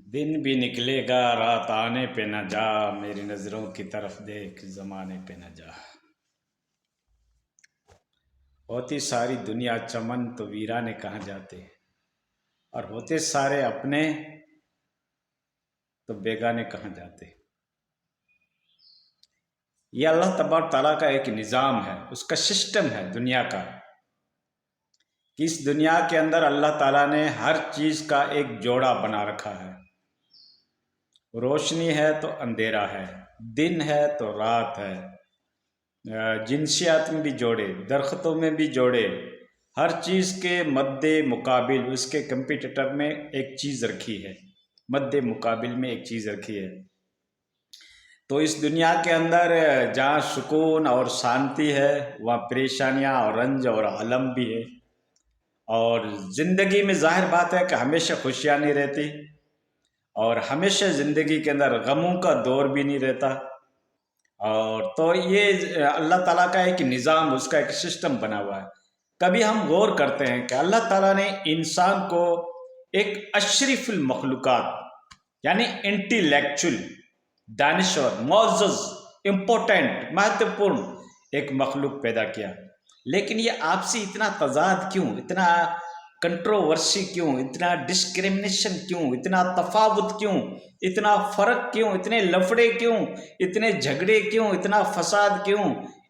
دن بھی نکلے گا رات آنے پہ نہ جا، میری نظروں کی طرف دیکھ زمانے پہ نہ جا۔ ہوتی ساری دنیا چمن تو ویرانے کہاں جاتے، اور ہوتے سارے اپنے تو بیگانے کہاں جاتے۔ یہ اللہ تبارک تعالیٰ کا ایک نظام ہے، اس کا سسٹم ہے دنیا کا، کہ اس دنیا کے اندر اللہ تعالیٰ نے ہر چیز کا ایک جوڑا بنا رکھا ہے۔ روشنی ہے تو اندھیرا ہے، دن ہے تو رات ہے، جنسیات میں بھی جوڑے، درختوں میں بھی جوڑے، ہر چیز کے مد مقابل اس کے کمپیٹیٹر میں ایک چیز رکھی ہے، مد مقابل میں ایک چیز رکھی ہے۔ تو اس دنیا کے اندر جہاں سکون اور شانتی ہے وہاں پریشانیاں اور رنج اور علم بھی ہے، اور زندگی میں ظاہر بات ہے کہ ہمیشہ خوشیاں نہیں رہتی، اور ہمیشہ زندگی کے اندر غموں کا دور بھی نہیں رہتا۔ اور تو یہ اللہ تعالیٰ کا ایک نظام، اس کا ایک سسٹم بنا ہوا ہے۔ کبھی ہم غور کرتے ہیں کہ اللہ تعالیٰ نے انسان کو ایک اشرف المخلوقات یعنی انٹیلیکچول، دانشور، معزز، امپورٹنٹ، مہتوپورن ایک مخلوق پیدا کیا، لیکن یہ آپسی اتنا تضاد کیوں، اتنا کنٹروورسی کیوں، اتنا ڈسکریمنیشن کیوں، اتنا تفاوت کیوں، اتنا فرق کیوں، اتنے لفڑے کیوں، اتنے جھگڑے کیوں، اتنا فساد کیوں،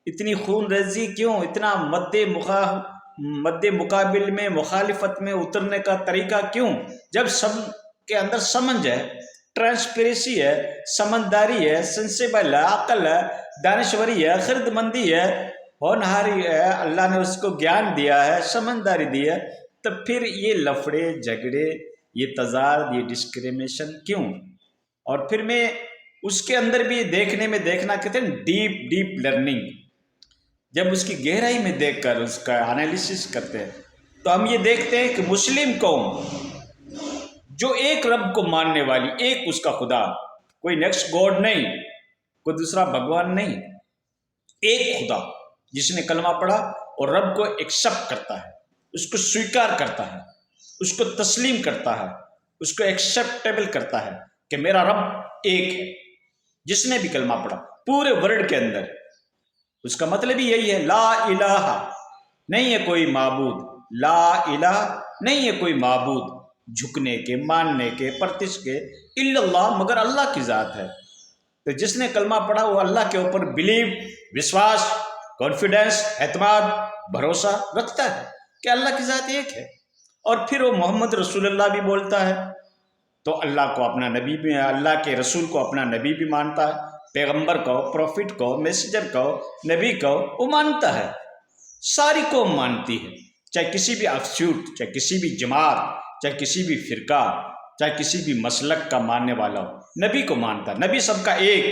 اتنی خون ریزی کیوں، اتنا مد مقابل میں مخالفت میں اترنے کا طریقہ کیوں، جب سب کے اندر سمجھ ہے، ٹرانسپیریسی ہے، سمجھداری ہے، سینسیبل ہے، عقل ہے، دانشوری ہے، خرد مندی ہے، ہونہاری ہے، اللہ نے اس کو گیان دیا ہے، سمجھداری دی ہے، تو پھر یہ لفڑے جھگڑے، یہ تضاد، یہ ڈسکریمنیشن کیوں؟ اور پھر میں اس کے اندر بھی دیکھنا کہتے ہیں ڈیپ لرننگ، جب اس کی گہرائی میں دیکھ کر اس کا انالیسس کرتے ہیں تو ہم یہ دیکھتے ہیں کہ مسلم قوم جو ایک رب کو ماننے والی، ایک اس کا خدا، کوئی نیکسٹ گاڈ نہیں، کوئی دوسرا بھگوان نہیں، ایک خدا جس نے کلمہ پڑھا اور رب کو ایکسپٹ کرتا ہے، اس کو سویکار کرتا ہے، اس کو تسلیم کرتا ہے، اس کو ایکسیپٹیبل کرتا ہے کہ میرا رب ایک ہے۔ جس نے بھی کلمہ پڑھا پورے ورلڈ کے اندر، اس کا مطلب ہی یہی ہے، لا الہ، نہیں ہے کوئی معبود، لا الہ، نہیں ہے کوئی معبود جھکنے کے، ماننے کے، پرتش کے، الا اللہ، مگر اللہ کی ذات ہے۔ تو جس نے کلمہ پڑھا وہ اللہ کے اوپر بلیو، وشواس، کانفیڈنس، اعتماد، بھروسہ رکھتا ہے کہ اللہ کی ذات ایک ہے، اور پھر وہ محمد رسول اللہ بھی بولتا ہے، تو اللہ کو اپنا نبی بھی، اللہ کے رسول کو اپنا نبی بھی مانتا ہے، پیغمبر کو، پروفٹ کو، میسنجر کو، نبی کو وہ مانتا ہے، ساری قوم مانتی ہے، چاہے کسی بھی افسوٹ، چاہے کسی بھی جماعت، چاہے کسی بھی فرقہ، چاہے کسی بھی مسلک کا ماننے والا ہو، نبی کو مانتا ہے۔ نبی سب کا ایک،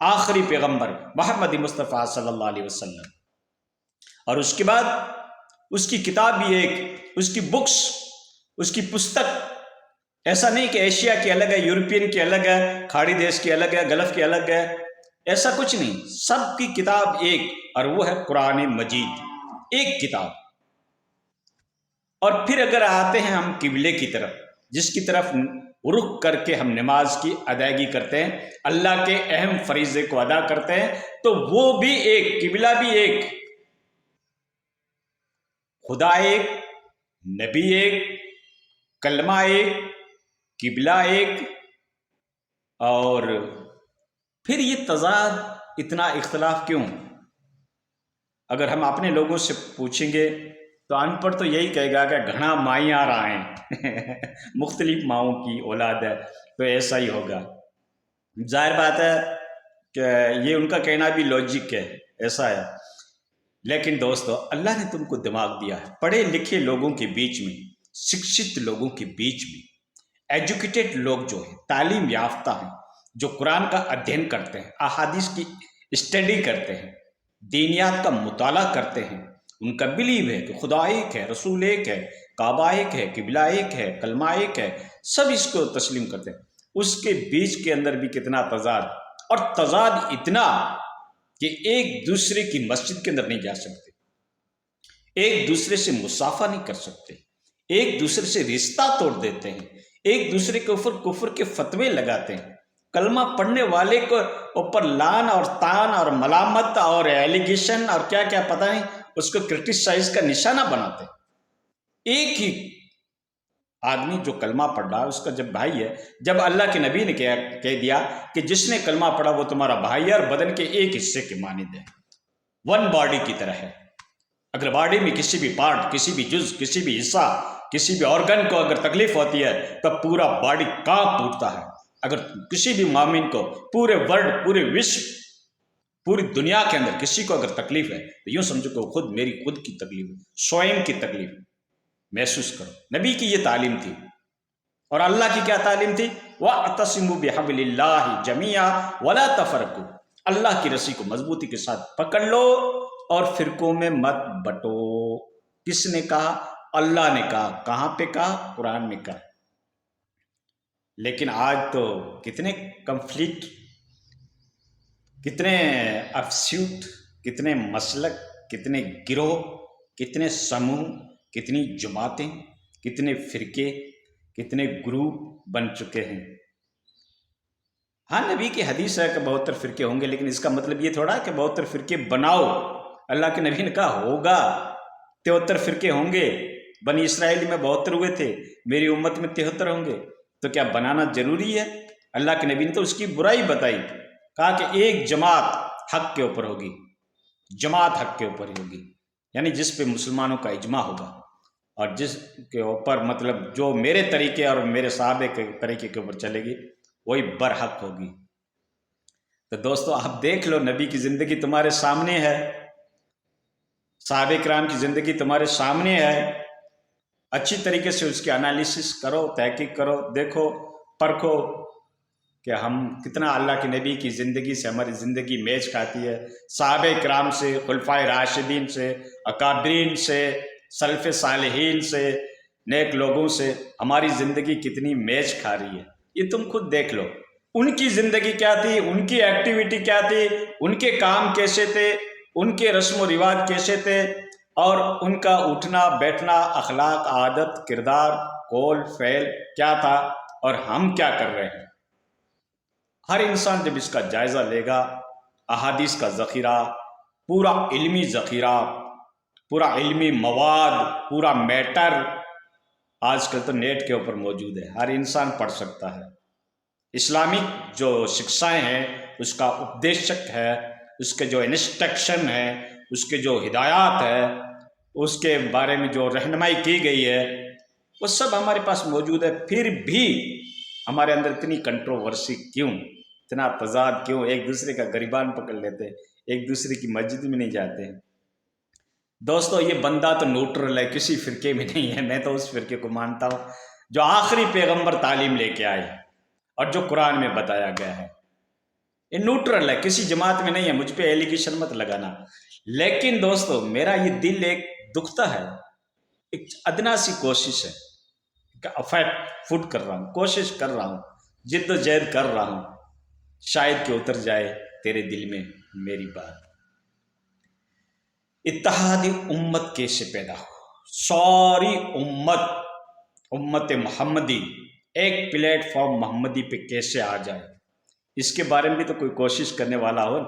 آخری پیغمبر محمد مصطفیٰ صلی اللہ علیہ وسلم، اور اس کے بعد اس کی کتاب بھی ایک، اس کی بکس، اس کی پستک، ایسا نہیں کہ ایشیا کی الگ ہے، یورپین کی الگ ہے، کھاڑی دیش کی الگ ہے، گلف کی الگ ہے، ایسا کچھ نہیں، سب کی کتاب ایک، اور وہ ہے قرآن مجید، ایک کتاب۔ اور پھر اگر آتے ہیں ہم قبلے کی طرف، جس کی طرف رخ کر کے ہم نماز کی ادائیگی کرتے ہیں، اللہ کے اہم فریضے کو ادا کرتے ہیں، تو وہ بھی ایک، قبلہ بھی ایک، خدا ایک، نبی ایک، کلمہ ایک، قبلہ ایک، اور پھر یہ تضاد، اتنا اختلاف کیوں؟ اگر ہم اپنے لوگوں سے پوچھیں گے تو ان پڑھ تو یہی کہے گا کہ گھنا مائیاں رہیں مختلف ماؤں کی اولاد ہے، تو ایسا ہی ہوگا۔ ظاہر بات ہے کہ یہ ان کا کہنا بھی لاجک ہے، ایسا ہے، لیکن دوستو اللہ نے تم کو دماغ دیا ہے، پڑھے لکھے لوگوں کے بیچ میں، شکشت لوگوں کے بیچ میں، ایجوکیٹڈ لوگ جو ہیں، تعلیم یافتہ ہیں، جو قرآن کا ادھین کرتے ہیں، احادیث کی اسٹڈی کرتے ہیں، دینیات کا مطالعہ کرتے ہیں، ان کا بلیو ہے کہ خدا ایک ہے، رسول ایک ہے، کعبہ ایک ہے، قبلہ ایک ہے، کلمہ ایک ہے، سب اس کو تسلیم کرتے ہیں، اس کے بیچ کے اندر بھی کتنا تضاد، اور تضاد اتنا کہ ایک دوسرے کی مسجد کے اندر نہیں جا سکتے، ایک دوسرے سے مصافحہ نہیں کر سکتے، ایک دوسرے سے رشتہ توڑ دیتے ہیں، ایک دوسرے کے اوپر کفر کے فتوے لگاتے ہیں، کلمہ پڑھنے والے کو اوپر لان اور تان اور ملامت اور ایلیگیشن اور کیا کیا پتہ نہیں، اس کو کرٹیسائز کا نشانہ بناتے ہیں۔ ایک ہی آدمی جو کلمہ پڑھ رہا ہے اس کا جب بھائی ہے، جب اللہ کے نبی نے کہہ دیا کہ جس نے کلمہ پڑھا وہ تمہارا بھائی ہے اور بدن کے ایک حصے کے مانند ہے، ون باڈی کی طرح ہے۔ اگر باڈی میں کسی بھی پارٹ، کسی بھی جز، کسی بھی حصہ، کسی بھی آرگن کو اگر تکلیف ہوتی ہے تو پورا باڈی کانپ اٹھتا ہے۔ اگر کسی بھی مومن کو پورے ورلڈ، پورے وشو، پوری دنیا کے اندر کسی کو اگر تکلیف ہے تو یوں سمجھو کہ وہ خود میری خود کی تکلیف، سوئم کی تکلیف محسوس کرو۔ نبی کی یہ تعلیم تھی، اور اللہ کی کیا تعلیم تھی؟ وَاعْتَصِمُوا بِحَبْلِ اللَّهِ جَمِيعًا وَلَا تَفَرَّقُوا، اللہ کی رسی کو مضبوطی کے ساتھ پکڑ لو اور فرقوں میں مت بٹو۔ کس نے کہا؟ اللہ نے کہا۔ کہاں پہ کہا؟ قرآن میں کہا۔ لیکن آج تو کتنے کنفلکٹ، کتنے افسوٹ، کتنے مسلک، کتنے گروہ، کتنے سموہ، کتنی جماعتیں، کتنے فرقے، کتنے گروپ بن چکے ہیں۔ ہاں، نبی کی حدیث ہے کہ 72 فرقے ہوں گے، لیکن اس کا مطلب یہ تھوڑا کہ 72 فرقے بناؤ۔ اللہ کے نبی نے کہا ہوگا 73 فرقے ہوں گے۔ بنی اسرائیل میں 72 ہوئے تھے، میری امت میں 73 ہوں گے، تو کیا بنانا ضروری ہے؟ اللہ کے نبی نے تو اس کی برائی بتائی، کہا کہ ایک جماعت حق کے اوپر ہوگی، جماعت حق کے اوپر ہی ہوگی، یعنی جس پہ مسلمانوں کا اجماع ہوگا، اور جس کے اوپر مطلب جو میرے طریقے اور میرے صحابے کے طریقے کے اوپر چلے گی وہی برحق ہوگی۔ تو دوستو آپ دیکھ لو، نبی کی زندگی تمہارے سامنے ہے، صحابہ کرام کی زندگی تمہارے سامنے ہے، اچھی طریقے سے اس کی انالیسس کرو، تحقیق کرو، دیکھو، پرکھو کہ ہم کتنا اللہ کے نبی کی زندگی سے ہماری زندگی میچ کھاتی ہے، صحابہ کرام سے، خلفائے راشدین سے، اکابرین سے، سلف صالحین سے، نیک لوگوں سے ہماری زندگی کتنی میچ کھا رہی ہے، یہ تم خود دیکھ لو۔ ان کی زندگی کیا تھی، ان کی ایکٹیویٹی کیا تھی، ان کے کام کیسے تھے، ان کے رسم و رواج کیسے تھے، اور ان کا اٹھنا بیٹھنا، اخلاق، عادت، کردار، قول، فعل کیا تھا، اور ہم کیا کر رہے ہیں۔ ہر انسان جب اس کا جائزہ لے گا، احادیث کا ذخیرہ، پورا علمی ذخیرہ، پورا علمی مواد، پورا میٹر آج کل تو نیٹ کے اوپر موجود ہے، ہر انسان پڑھ سکتا ہے۔ اسلامک جو شکشائیں ہیں، اس کا اپدیشک ہے، اس کے جو انسٹرکشن ہے، اس کے جو ہدایات ہے، اس کے بارے میں جو رہنمائی کی گئی ہے، وہ سب ہمارے پاس موجود ہے۔ پھر بھی ہمارے اندر اتنی کنٹروورسی کیوں، اتنا تضاد کیوں؟ ایک دوسرے کا گریبان پکڑ لیتے، ایک دوسرے کی مسجد میں نہیں جاتے۔ دوستو یہ بندہ تو نیوٹرل ہے، کسی فرقے میں نہیں ہے۔ میں تو اس فرقے کو مانتا ہوں جو آخری پیغمبر تعلیم لے کے آئے اور جو قرآن میں بتایا گیا ہے، یہ نیوٹرل ہے، کسی جماعت میں نہیں ہے۔ مجھ پہ ایلیگیشن مت لگانا۔ لیکن دوستو میرا یہ دل ایک دکھتا ہے، ایک ادنا سی کوشش ہے کہ افیکٹ فٹ کر رہا ہوں، کوشش کر رہا ہوں، جد و جہد کر رہا ہوں، شاید کہ اتر جائے تیرے دل میں میری بات۔ اتحادی امت کیسے پیدا ہو؟ ساری امت محمدی ایک پلیٹ فارم محمدی پہ کیسے آ جائے، اس کے بارے میں بھی تو کوئی کوشش کرنے والا ہو۔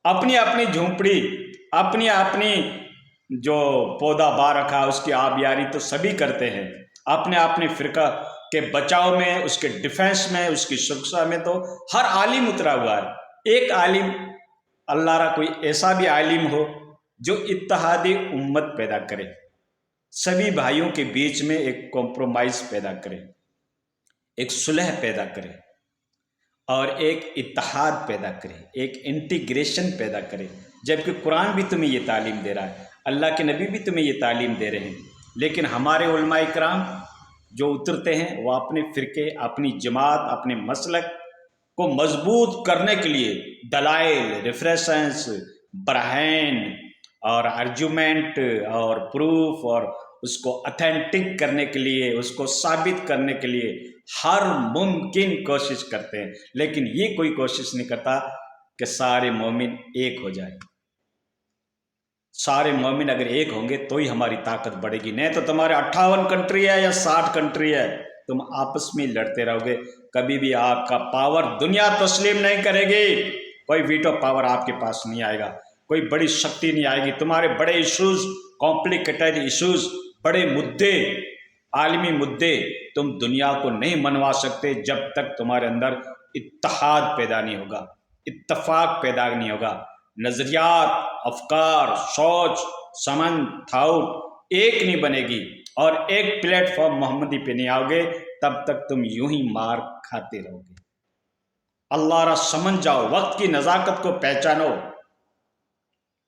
اپنی اپنی جھونپڑی، اپنی اپنی جو پودا با رکھا اس کی آبیاری تو سبھی کرتے ہیں، اپنے اپنے فرقہ کے بچاؤ میں، اس کے ڈیفینس میں، اس کی سرکشا میں تو ہر عالم اترا ہوا ہے۔ ایک عالم، اللہ را کوئی ایسا بھی عالم ہو جو اتحادی امت پیدا کرے، سبھی بھائیوں کے بیچ میں ایک کمپرومائز پیدا کرے، ایک صلح پیدا کرے، اور ایک اتحاد پیدا کرے، ایک انٹیگریشن پیدا کرے۔ جبکہ قرآن بھی تمہیں یہ تعلیم دے رہا ہے، اللہ کے نبی بھی تمہیں یہ تعلیم دے رہے ہیں، لیکن ہمارے علماء کرام جو اترتے ہیں وہ اپنے فرقے، اپنی جماعت، اپنے مسلک کو مضبوط کرنے کے لیے دلائل، ریفریشنس، برہین اور ارجومنٹ اور پروف، اور اس کو اتھینٹک کرنے کے لیے، اس کو ثابت کرنے کے لیے ہر ممکن کوشش کرتے ہیں، لیکن یہ کوئی کوشش نہیں کرتا کہ سارے مومن ایک ہو جائیں۔ سارے مومن اگر ایک ہوں گے تو ہی ہماری طاقت بڑھے گی، نہیں تو تمہارے 58 کنٹری ہے یا 60 کنٹری ہے، تم آپس میں لڑتے رہو گے، کبھی بھی آپ کا پاور دنیا تسلیم نہیں کرے گی، کوئی ویٹو پاور آپ کے پاس نہیں آئے گا، کوئی بڑی شکتی نہیں آئے گی، تمہارے بڑے ایشوز، کمپلیکیٹڈ ایشوز، بڑے مدعے، عالمی مدعے تم دنیا کو نہیں منوا سکتے جب تک تمہارے اندر اتحاد پیدا نہیں ہوگا، اتفاق پیدا نہیں ہوگا، نظریات، افکار، سوچ، سمن، تھاؤٹ ایک نہیں بنے گی اور ایک پلیٹ فارم محمدی پہ نہیں آؤ گے، تب تک تم یوں ہی مار کھاتے رہو گے۔ اللہ را سمجھ جاؤ، وقت کی نزاکت کو پہچانو۔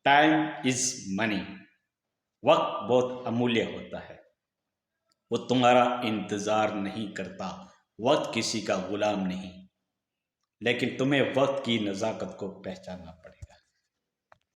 ٹائم از منی، وقت بہت امولیہ ہوتا ہے، وہ تمہارا انتظار نہیں کرتا، وقت کسی کا غلام نہیں، لیکن تمہیں وقت کی نزاکت کو پہچاننا